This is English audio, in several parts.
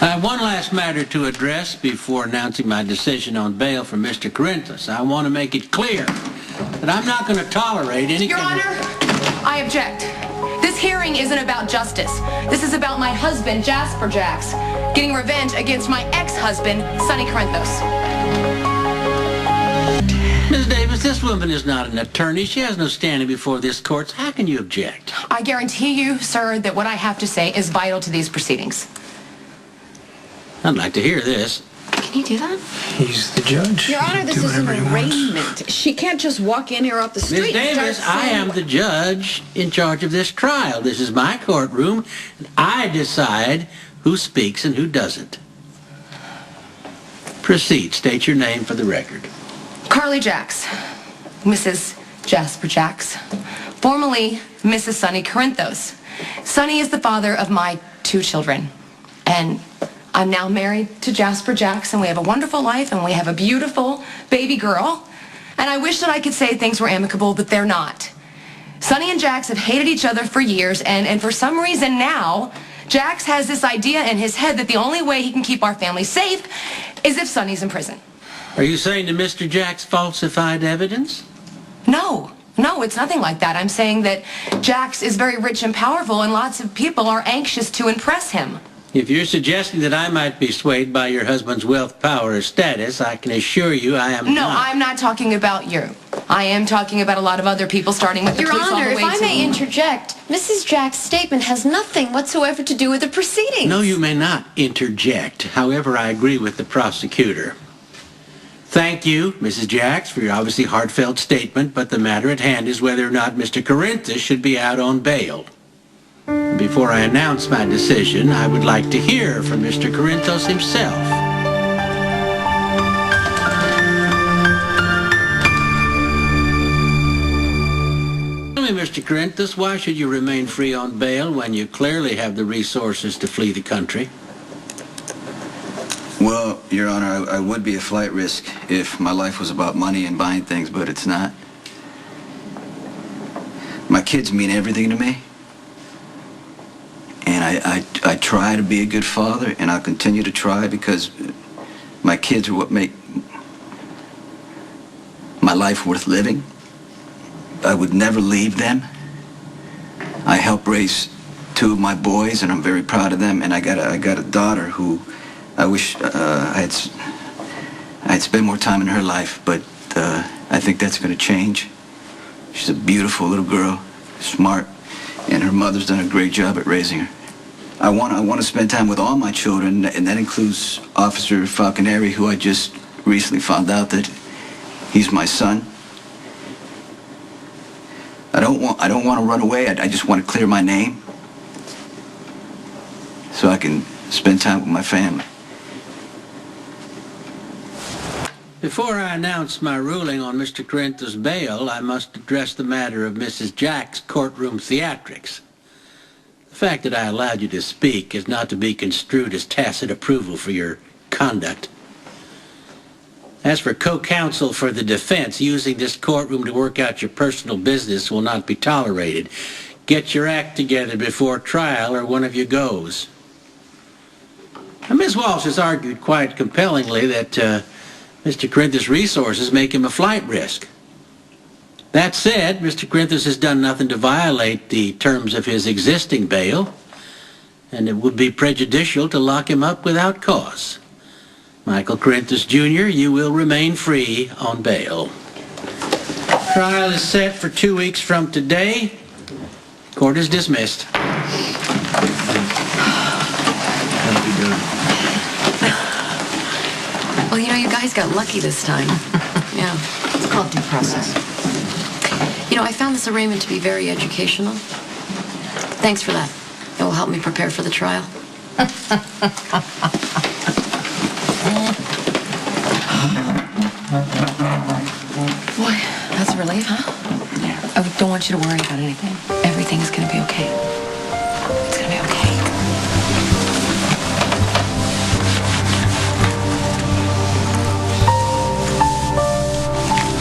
I have one last matter to address before announcing my decision on bail for Mr. Corinthus. I want to make it clear that I'm not going to tolerate any... Your Honor, I object. This hearing isn't about justice. This is about my husband, Jasper Jacks, getting revenge against my ex-husband, Sonny Corinthos. Ms. Davis, this woman is not an attorney. She has no standing before this court. How can you object? I guarantee you, sir, that what I have to say is vital to these proceedings. I'd like to hear this. Can you do that? He's the judge. Your Honor, this is an arraignment. She can't just walk in here off the street. Ms. Davis, I am the judge in charge of this trial. This is my courtroom, and I decide who speaks and who doesn't. Proceed. State your name for the record. Carly Jacks, Mrs. Jasper Jacks, formerly Mrs. Sonny Corinthos. Sonny is the father of my 2 children, and I'm now married to Jasper Jacks, and we have a wonderful life, and we have a beautiful baby girl. And I wish that I could say things were amicable, but they're not. Sonny and Jacks have hated each other for years, and for some reason now, Jacks has this idea in his head that the only way he can keep our family safe is if Sonny's in prison. Are you saying that Mr. Jacks falsified evidence? No, it's nothing like that. I'm saying that Jacks is very rich and powerful, and lots of people are anxious to impress him. If you're suggesting that I might be swayed by your husband's wealth, power, or status, I can assure you I am not. No, I'm not talking about you. I am talking about a lot of other people, starting with the Your police all Honor, the way if I to... may interject, Mrs. Jack's statement has nothing whatsoever to do with the proceedings. No, you may not interject. However, I agree with the prosecutor. Thank you, Mrs. Jacks, for your obviously heartfelt statement, but the matter at hand is whether or not Mr. Corinthus should be out on bail. Before I announce my decision, I would like to hear from Mr. Corinthus himself. Tell me, Mr. Corinthus, why should you remain free on bail when you clearly have the resources to flee the country? Well, Your Honor, I would be a flight risk if my life was about money and buying things, but it's not. My kids mean everything to me. And I try to be a good father, and I'll continue to try because my kids are what make my life worth living. I would never leave them. I help raise 2 of my boys, and I'm very proud of them. And I got a daughter who I wish I had spent more time in her life, but I think that's going to change. She's a beautiful little girl, smart, and her mother's done a great job at raising her. I want to spend time with all my children, and that includes Officer Falconer, who I just recently found out that he's my son. I don't want to run away. I just want to clear my name so I can spend time with my family. Before I announce my ruling on Mr. Corinthus' bail, I must address the matter of Mrs. Jack's courtroom theatrics. The fact that I allowed you to speak is not to be construed as tacit approval for your conduct. As for co-counsel for the defense, using this courtroom to work out your personal business will not be tolerated. Get your act together before trial or one of you goes. Now, Ms. Walsh has argued quite compellingly that Mr. Corinthus' resources make him a flight risk. That said, Mr. Corinthus has done nothing to violate the terms of his existing bail, and it would be prejudicial to lock him up without cause. Michael Corinthus, Jr., you will remain free on bail. Trial is set for 2 weeks from today. Court is dismissed. Well, you know, you guys got lucky this time. Yeah. It's called due process. You know, I found this arraignment to be very educational. Thanks for that. It will help me prepare for the trial. Boy, that's a relief, huh? Yeah. I don't want you to worry about anything. Everything is going to be okay. It's going to be okay.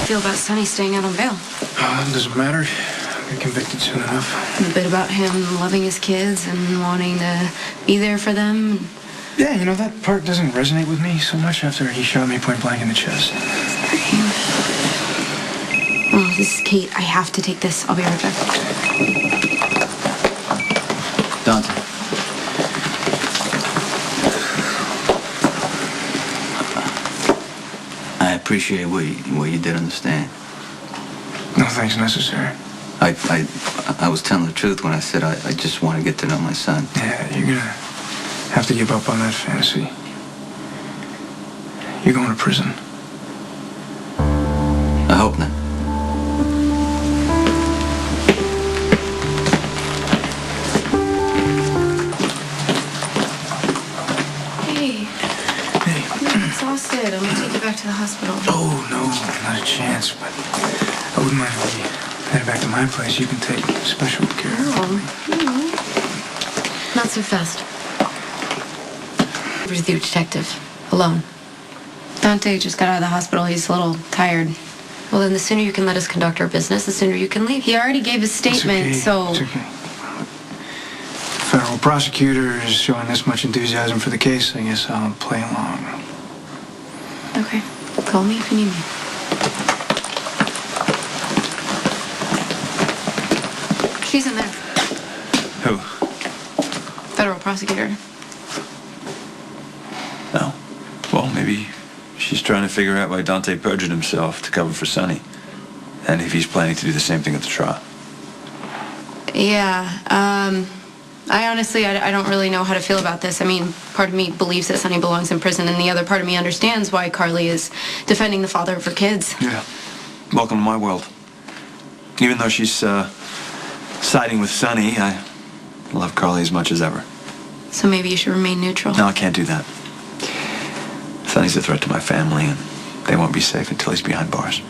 Feel about Sonny staying out on bail? Doesn't matter. I'll get convicted soon enough. A bit about him loving his kids and wanting to be there for them. Yeah, you know, that part doesn't resonate with me so much after he shot me point blank in the chest. Oh, this is Kate. I have to take this. I'll be right back. Dante. I appreciate what you did understand. No thanks necessary. I was telling the truth when I said I just want to get to know my son. Yeah, you're gonna have to give up on that fantasy. You're going to prison. I hope not. Hey. Hey. I'm exhausted. I'm gonna take you back to the hospital. Oh, no, not a chance, but I wouldn't mind if we headed back to my place. You can take special care of me. Not so fast. With you, detective. Alone. Dante just got out of the hospital. He's a little tired. Well, then the sooner you can let us conduct our business, the sooner you can leave. He already gave his statement, It's okay. so... It's okay. Federal prosecutor is showing this much enthusiasm for the case. I guess I'll play along. Okay. Call me if you need me. She's in there. Who? Federal prosecutor. Oh. Well, maybe she's trying to figure out why Dante perjured himself to cover for Sonny. And if he's planning to do the same thing at the trial. Yeah, I honestly, I don't really know how to feel about this. I mean, part of me believes that Sonny belongs in prison, and the other part of me understands why Carly is defending the father of her kids. Yeah. Welcome to my world. Even though she's siding with Sonny, I love Carly as much as ever. So maybe you should remain neutral. No, I can't do that. Sonny's a threat to my family, and they won't be safe until he's behind bars.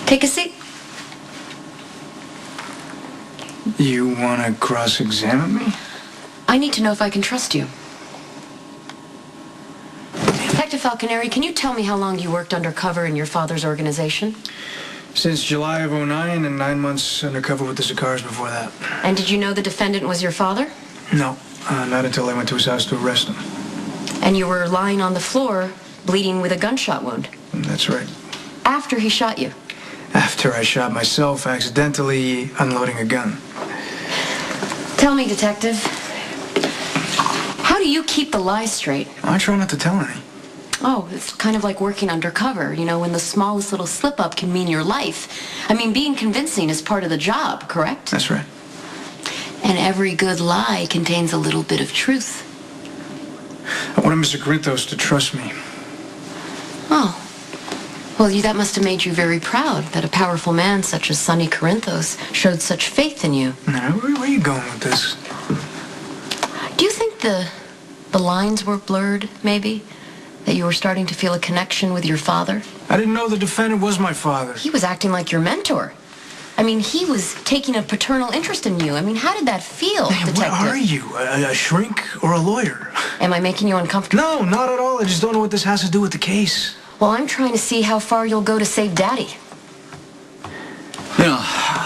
Take a seat. You want to cross-examine me? I need to know if I can trust you. Detective Falconer, can you tell me how long you worked undercover in your father's organization? Since July of '09 and 9 months undercover with the Sicars before that. And did you know the defendant was your father? No, not until I went to his house to arrest him. And you were lying on the floor, bleeding with a gunshot wound. That's right. After he shot you. After I shot myself accidentally unloading a gun. Tell me, detective, how do you keep the lies straight? I try not to tell any. Oh, it's kind of like working undercover, you know, when the smallest little slip-up can mean your life. I mean, being convincing is part of the job, correct? That's right. And every good lie contains a little bit of truth. I wanted Mr. Corinthos to trust me. Oh. Well, that must have made you very proud that a powerful man such as Sonny Corinthos showed such faith in you. Now, where are you going with this? Do you think the lines were blurred, maybe? That you were starting to feel a connection with your father? I didn't know the defendant was my father. He was acting like your mentor. I mean, he was taking a paternal interest in you. I mean, how did that feel, Man, detective? what are you? A shrink or a lawyer? Am I making you uncomfortable? No, not at all. I just don't know what this has to do with the case. Well, I'm trying to see how far you'll go to save Daddy. You know,